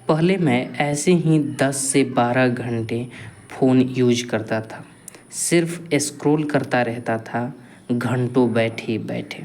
पहले मैं ऐसे ही 10 से 12 घंटे फ़ोन यूज करता था। सिर्फ स्क्रॉल करता रहता था घंटों बैठे बैठे।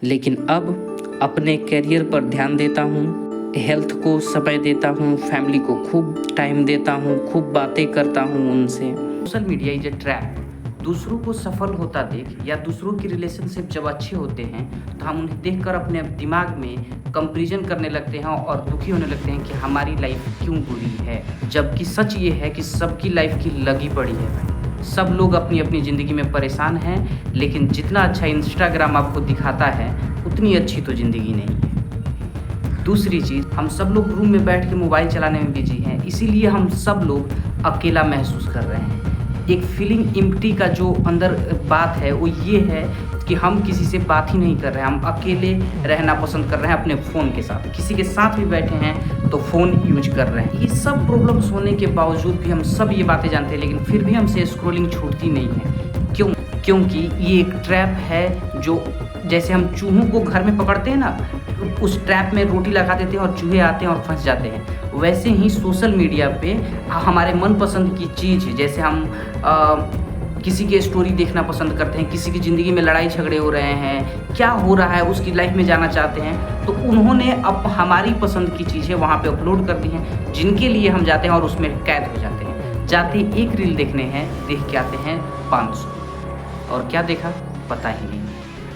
लेकिन अब अपने करियर पर ध्यान देता हूँ, हेल्थ को समय देता हूँ, फैमिली को खूब टाइम देता हूँ, खूब बातें करता हूँ उनसे। Social media is a trap. दूसरों को सफल होता देख या दूसरों की रिलेशनशिप जब अच्छे होते हैं तो हम उन्हें देखकर अपने दिमाग में कंपैरिजन करने लगते हैं और दुखी होने लगते हैं कि हमारी लाइफ क्यों बुरी है। जबकि सच ये है कि सबकी लाइफ की लगी पड़ी है। सब लोग अपनी अपनी ज़िंदगी में परेशान हैं, लेकिन जितना अच्छा इंस्टाग्राम आपको दिखाता है उतनी अच्छी तो ज़िंदगी नहीं है। दूसरी चीज़, हम सब लोग रूम में बैठ के मोबाइल चलाने में बिजी हैं, इसीलिए हम सब लोग अकेला महसूस कर रहे हैं। एक फीलिंग इम्प्टी का जो अंदर बात है वो ये है कि हम किसी से बात ही नहीं कर रहे हैं, हम अकेले रहना पसंद कर रहे हैं अपने फ़ोन के साथ। किसी के साथ भी बैठे हैं तो फ़ोन यूज कर रहे हैं। ये सब प्रॉब्लम्स होने के बावजूद भी हम सब ये बातें जानते हैं, लेकिन फिर भी हमसे स्क्रॉलिंग छूटती नहीं है। क्यों? क्योंकि ये एक ट्रैप है। जो जैसे हम चूहों को घर में पकड़ते हैं ना, उस ट्रैप में रोटी लगा देते हैं और चूहे आते हैं और फंस जाते हैं, वैसे ही सोशल मीडिया पे हमारे मनपसंद की चीज़, जैसे हम किसी की स्टोरी देखना पसंद करते हैं, किसी की ज़िंदगी में लड़ाई झगड़े हो रहे हैं, क्या हो रहा है उसकी लाइफ में जाना चाहते हैं, तो उन्होंने अब हमारी पसंद की चीज़ें वहाँ पे अपलोड कर दी हैं, जिनके लिए हम जाते हैं और उसमें कैद हो जाते हैं। जाते एक रील देखने हैं, देख के आते हैं 500, और क्या देखा पता ही नहीं।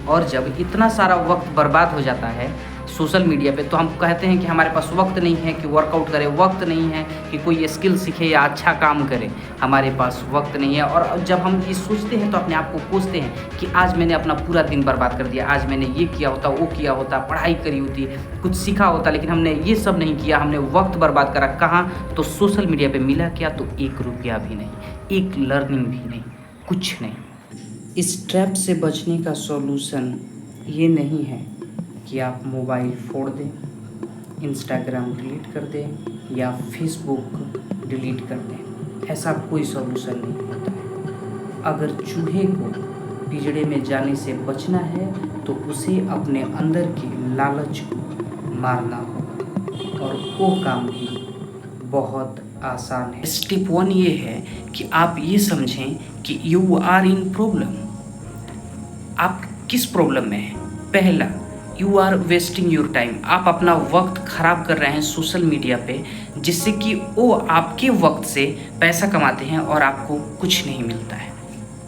और जब इतना सारा वक्त बर्बाद हो जाता है सोशल मीडिया पे, तो हम कहते हैं कि हमारे पास वक्त नहीं है कि वर्कआउट करें, वक्त नहीं है कि कोई स्किल सीखे या अच्छा काम करें, हमारे पास वक्त नहीं है। और जब हम ये सोचते हैं तो अपने आप को कोसते हैं कि आज मैंने अपना पूरा दिन बर्बाद कर दिया, आज मैंने ये किया होता, वो किया होता, पढ़ाई करी होती, कुछ सीखा होता, लेकिन हमने ये सब नहीं किया, हमने वक्त बर्बाद करा। कहाँ? तो सोशल मीडिया पर। मिला क्या? तो 1 रुपया भी नहीं, एक लर्निंग भी नहीं, कुछ नहीं। इस ट्रैप से बचने का सॉल्यूशन ये नहीं है कि आप मोबाइल फोड़ दें, इंस्टाग्राम डिलीट कर दें या फेसबुक डिलीट कर दें। ऐसा कोई सॉल्यूशन नहीं होता है। अगर चूहे को पिंजड़े में जाने से बचना है तो उसे अपने अंदर की लालच को मारना होगा, और वो काम भी बहुत आसान है। स्टेप 1 ये है कि आप ये समझें कि यू आर इन प्रॉब्लम। आप किस प्रॉब्लम में हैं? पहला, you are wasting your time. आप अपना वक्त खराब कर रहे हैं सोशल मीडिया पे, जिससे कि वो आपके वक्त से पैसा कमाते हैं और आपको कुछ नहीं मिलता है।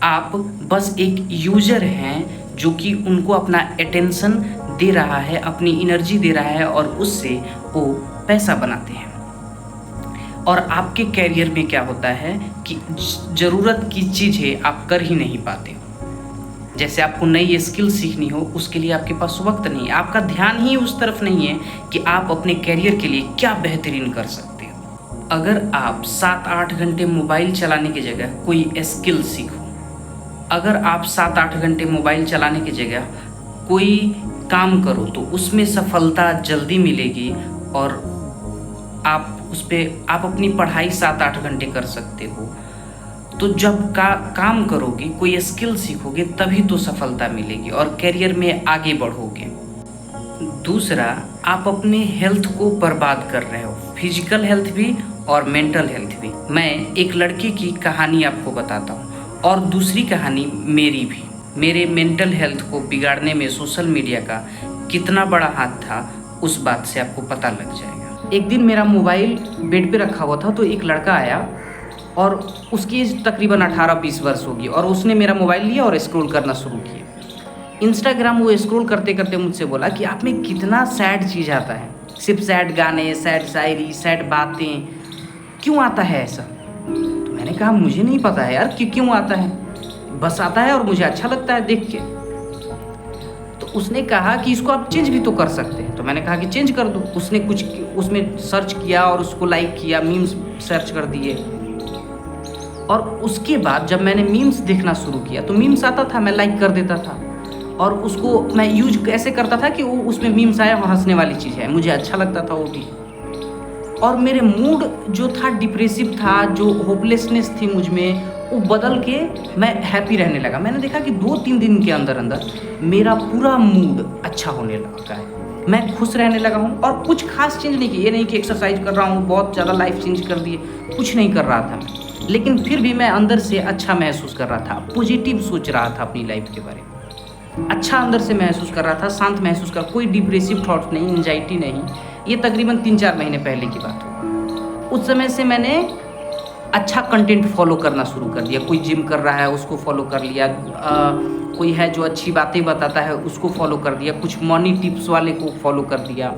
आप बस एक यूजर हैं जो कि उनको अपना अटेंशन दे रहा है, अपनी एनर्जी दे रहा है, और उससे वो पैसा बनाते हैं। और आपके कैरियर में क्या होता है कि ज़रूरत की चीज़ें आप कर ही नहीं पाते हो। जैसे आपको नई स्किल सीखनी हो, उसके लिए आपके पास वक्त नहीं है, आपका ध्यान ही उस तरफ नहीं है कि आप अपने कैरियर के लिए क्या बेहतरीन कर सकते हो। अगर आप 7-8 घंटे मोबाइल चलाने की जगह कोई स्किल सीखो, अगर आप 7-8 घंटे मोबाइल चलाने की जगह कोई काम करो, तो उसमें सफलता जल्दी मिलेगी, और आप आप अपनी पढ़ाई 7-8 घंटे कर सकते हो। तो जब काम करोगे, कोई स्किल सीखोगे, तभी तो सफलता मिलेगी और करियर में आगे बढ़ोगे। दूसरा, आप अपने हेल्थ को बर्बाद कर रहे हो, फिजिकल हेल्थ भी और मेंटल हेल्थ भी। मैं एक लड़के की कहानी आपको बताता हूँ, और दूसरी कहानी मेरी भी। मेरे मेंटल हेल्थ को बिगाड़ने में सोशल मीडिया का कितना बड़ा हाथ था, उस बात से आपको पता लग जाएगा। एक दिन मेरा मोबाइल बेड पे रखा हुआ था, तो एक लड़का आया और उसकी एज तकरीबन 18-20 वर्ष होगी, और उसने मेरा मोबाइल लिया और स्क्रॉल करना शुरू किया। इंस्टाग्राम वो स्क्रॉल करते करते मुझसे बोला कि आप में कितना सैड चीज़ आता है, सिर्फ सैड गाने, सैड शायरी, सैड बातें, क्यों आता है ऐसा? तो मैंने कहा मुझे नहीं पता है यार कि क्यों आता है, बस आता है और मुझे अच्छा लगता है देख के। तो उसने कहा कि इसको आप चेंज भी तो कर सकते हैं। तो मैंने कहा कि चेंज कर दो। उसने कुछ उसमें सर्च किया और उसको लाइक किया, मीम्स सर्च कर दिए, और उसके बाद जब मैंने मीम्स देखना शुरू किया तो मीम्स आता था, मैं लाइक कर देता था, और उसको मैं यूज कैसे करता था कि वो उसमें मीम्स आया और हंसने वाली चीज़ है, मुझे अच्छा लगता था वो भी। और मेरे मूड जो था डिप्रेसिव था, जो होपलेसनेस थी मुझ में, वो बदल के मैं हैप्पी रहने लगा। मैंने देखा कि 2-3 दिन के अंदर अंदर मेरा पूरा मूड अच्छा होने लगा है। मैं खुश रहने लगा हूँ और कुछ खास चेंज नहीं की। ये नहीं कि एक्सरसाइज कर रहा हूँ, बहुत ज़्यादा लाइफ चेंज कर दिए, कुछ नहीं कर रहा था, लेकिन फिर भी मैं अंदर से अच्छा महसूस कर रहा था, पॉजिटिव सोच रहा था अपनी लाइफ के बारे में, अच्छा अंदर से महसूस कर रहा था, शांत महसूस कर, कोई डिप्रेसिव थॉट्स नहीं, एंजाइटी नहीं। ये तकरीबन 3-4 महीने पहले की बात हो। उस समय से मैंने अच्छा कंटेंट फॉलो करना शुरू कर दिया। कोई जिम कर रहा है उसको फॉलो कर लिया, कोई है जो अच्छी बातें बताता है उसको फॉलो कर दिया, कुछ मनी टिप्स वाले को फॉलो कर दिया।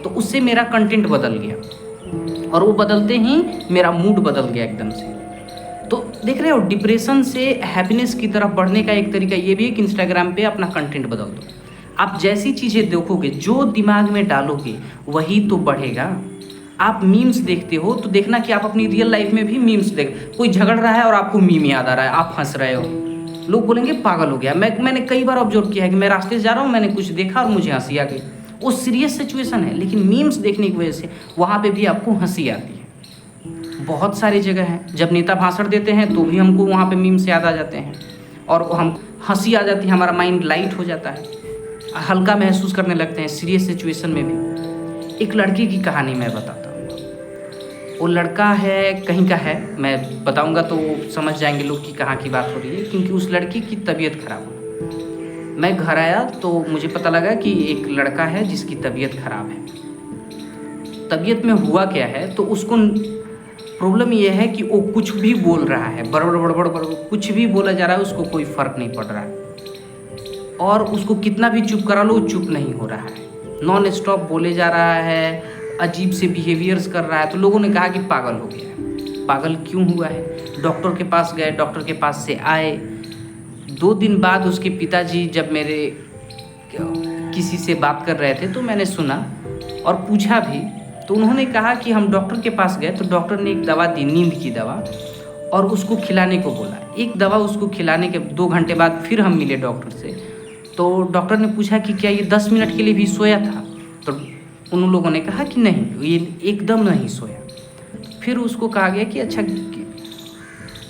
तो उससे मेरा कंटेंट बदल गया और वो बदलते ही मेरा मूड बदल गया एकदम से। तो देख रहे हो, डिप्रेशन से हैप्पीनेस की तरफ बढ़ने का एक तरीका ये भी है कि इंस्टाग्राम पे अपना कंटेंट बदल दो। आप जैसी चीज़ें देखोगे, जो दिमाग में डालोगे वही तो बढ़ेगा। आप मीम्स देखते हो तो देखना कि आप अपनी रियल लाइफ में भी मीम्स देख, कोई झगड़ रहा है और आपको मीम याद आ रहा है, आप हंस रहे हो, लोग बोलेंगे पागल हो गया। मैंने कई बार ऑब्जर्व किया है कि मैं रास्ते से जा रहा हूँ, मैंने कुछ देखा और मुझे हंसी आ गई। वो सीरियस सिचुएशन है, लेकिन मीम्स देखने की वजह से वहाँ पे भी आपको हंसी आती है। बहुत सारी जगह हैं, जब नेता भाषण देते हैं तो भी हमको वहाँ पे मीम्स याद आ जाते हैं और हम हंसी आ जाती है, हमारा माइंड लाइट हो जाता है, हल्का महसूस करने लगते हैं सीरियस सिचुएशन में भी। एक लड़की की कहानी मैं बताता हूँ। वो लड़का है, कहीं का है, मैं बताऊंगा तो समझ जाएंगे लोग कि कहाँ की बात हो रही है, क्योंकि उस लड़की की तबीयत खराब हो। मैं घर आया तो मुझे पता लगा कि एक लड़का है जिसकी तबीयत खराब है। तबीयत में हुआ क्या है, तो उसको प्रॉब्लम ये है कि वो कुछ भी बोल रहा है, बड़बड़ बड़बड़ बड़बड़ कुछ भी बोला जा रहा है, उसको कोई फ़र्क नहीं पड़ रहा है और उसको कितना भी चुप करा लो चुप नहीं हो रहा है, नॉन स्टॉप बोले जा रहा है, अजीब से बिहेवियर्स कर रहा है। तो लोगों ने कहा कि पागल हो गया है। पागल क्यों हुआ है? डॉक्टर के पास गए, डॉक्टर के पास से आए। 2 दिन बाद उसके पिताजी जब मेरे किसी से बात कर रहे थे तो मैंने सुना और पूछा भी, तो उन्होंने कहा कि हम डॉक्टर के पास गए तो डॉक्टर ने एक दवा दी, नींद की दवा, और उसको खिलाने को बोला। एक दवा उसको खिलाने के 2 घंटे बाद फिर हम मिले डॉक्टर से, तो डॉक्टर ने पूछा कि क्या ये 10 मिनट के लिए भी सोया था? तो उन लोगों ने कहा कि नहीं, ये एकदम नहीं सोया। फिर उसको कहा गया कि अच्छा,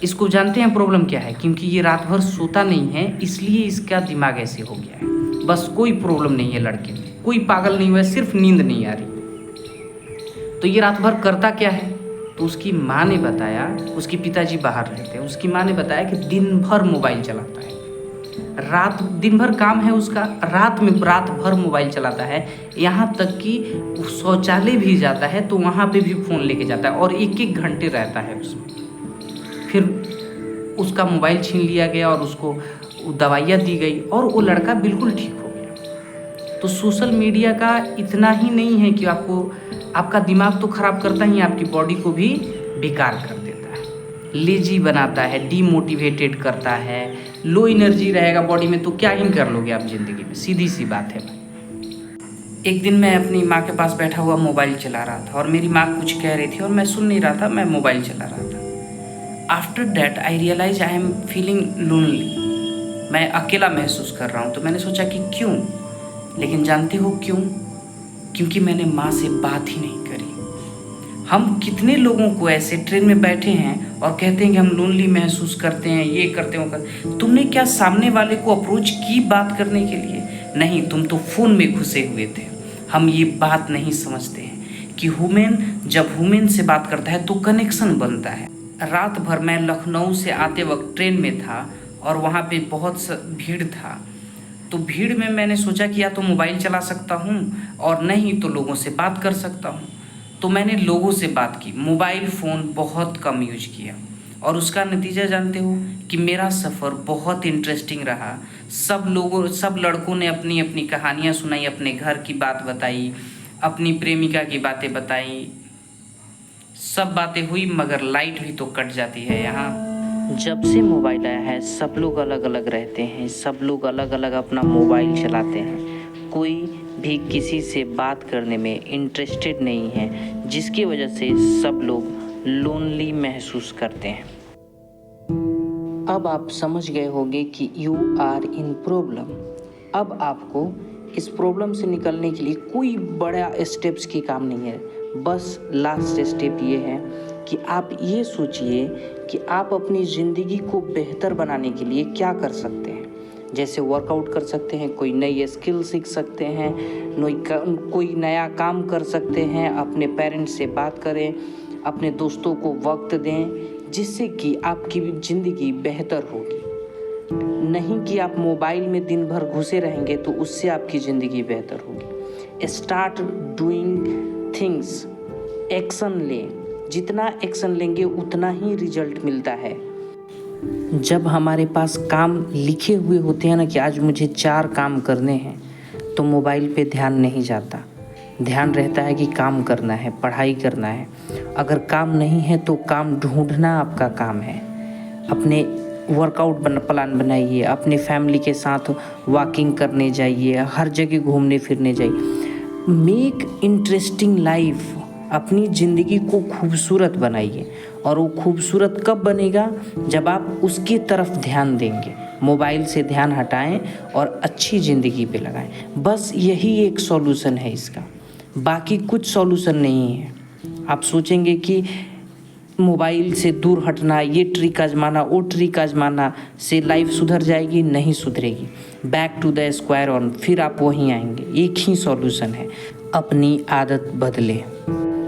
इसको जानते हैं प्रॉब्लम क्या है? क्योंकि ये रात भर सोता नहीं है, इसलिए इसका दिमाग ऐसे हो गया है। बस कोई प्रॉब्लम नहीं है लड़के में, कोई पागल नहीं हुआ, सिर्फ नींद नहीं आ रही। तो ये रात भर करता क्या है? तो उसकी माँ ने बताया, उसके पिताजी बाहर रहते हैं, उसकी माँ ने बताया कि दिन भर मोबाइल चलाता है, दिन भर काम है उसका, रात भर मोबाइल चलाता है। यहाँ तक कि शौचालय भी जाता है तो वहाँ पे भी फ़ोन लेके जाता है और 1-1 घंटे रहता है उसमें। फिर उसका मोबाइल छीन लिया गया और उसको दवाइयाँ दी गई और वो लड़का बिल्कुल ठीक हो गया। तो सोशल मीडिया का इतना ही नहीं है कि आपका दिमाग तो ख़राब करता ही, आपकी बॉडी को भी बेकार कर देता है, लेजी बनाता है, डीमोटिवेटेड करता है। लो एनर्जी रहेगा बॉडी में तो क्या ही कर लोगे आप ज़िंदगी में, सीधी सी बात है भाई। एक दिन मैं अपनी माँ के पास बैठा हुआ मोबाइल चला रहा था और मेरी माँ कुछ कह रही थी और मैं सुन नहीं रहा था, मैं मोबाइल चला रहा था। After that I realise I am feeling lonely, मैं अकेला महसूस कर रहा हूँ। तो मैंने सोचा कि क्यों, लेकिन जानते हो क्यों? क्योंकि मैंने माँ से बात ही नहीं करी। हम कितने लोगों को ऐसे ट्रेन में बैठे हैं और कहते हैं कि हम लोनली महसूस करते हैं, ये करते हैं। तुमने क्या सामने वाले को अप्रोच की बात करने के लिए? नहीं, तुम तो फ़ोन में घुसे हुए थे। हम ये बात नहीं समझते हैं कि जब ह्यूमन से बात करता है तो कनेक्शन बनता है। रात भर मैं लखनऊ से आते वक्त ट्रेन में था और वहाँ पे बहुत भीड़ था। तो भीड़ में मैंने सोचा कि या तो मोबाइल चला सकता हूँ और नहीं तो लोगों से बात कर सकता हूँ। तो मैंने लोगों से बात की, मोबाइल फ़ोन बहुत कम यूज किया और उसका नतीजा जानते हो कि मेरा सफ़र बहुत इंटरेस्टिंग रहा। सब लड़कों ने अपनी अपनी कहानियाँ सुनाई, अपने घर की बात बताई, अपनी प्रेमिका की बातें बताई, सब बातें हुई, मगर लाइट भी तो कट जाती है यहाँ। जब से मोबाइल आया है सब लोग अलग अलग रहते हैं, सब लोग अलग अलग अपना मोबाइल चलाते हैं, कोई भी किसी से बात करने में इंटरेस्टेड नहीं है, जिसकी वजह से सब लोग लोनली महसूस करते हैं। अब आप समझ गए होंगे कि यू आर इन प्रॉब्लम। अब आपको इस प्रॉब्लम से निकलने के लिए कोई बड़ा स्टेप्स की काम नहीं है, बस लास्ट स्टेप ये है कि आप ये सोचिए कि आप अपनी ज़िंदगी को बेहतर बनाने के लिए क्या कर सकते हैं। जैसे वर्कआउट कर सकते हैं, कोई नई स्किल सीख सकते हैं, कोई नया काम कर सकते हैं, अपने पेरेंट्स से बात करें, अपने दोस्तों को वक्त दें, जिससे कि आपकी ज़िंदगी बेहतर होगी। नहीं कि आप मोबाइल में दिन भर घुसे रहेंगे तो उससे आपकी ज़िंदगी बेहतर होगी। स्टार्ट डूइंग थिंग्स, एक्शन लें, जितना एक्शन लेंगे उतना ही रिजल्ट मिलता है। जब हमारे पास काम लिखे हुए होते हैं ना कि आज मुझे 4 काम करने हैं, तो मोबाइल पे ध्यान नहीं जाता, ध्यान रहता है कि काम करना है, पढ़ाई करना है। अगर काम नहीं है तो काम ढूंढना आपका काम है। अपने वर्कआउट प्लान बनाइए, अपने फैमिली के साथ वॉकिंग करने जाइए, हर जगह घूमने फिरने जाइए। मेक इंटरेस्टिंग लाइफ, अपनी ज़िंदगी को खूबसूरत बनाइए। और वो खूबसूरत कब बनेगा? जब आप उसकी तरफ ध्यान देंगे, मोबाइल से ध्यान हटाएं और अच्छी ज़िंदगी पे लगाएं। बस यही एक सॉल्यूशन है इसका, बाकी कुछ सॉल्यूशन नहीं है। आप सोचेंगे कि मोबाइल से दूर हटना, ये ट्रिक आजमाना, वो ट्रिक आजमाना से लाइफ सुधर जाएगी, नहीं सुधरेगी। Back to the square one, फिर आप वहीं आएंगे। एक ही सॉल्यूशन है, अपनी आदत बदलें।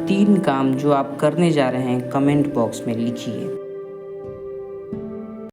3 काम जो आप करने जा रहे हैं कमेंट बॉक्स में लिखिए।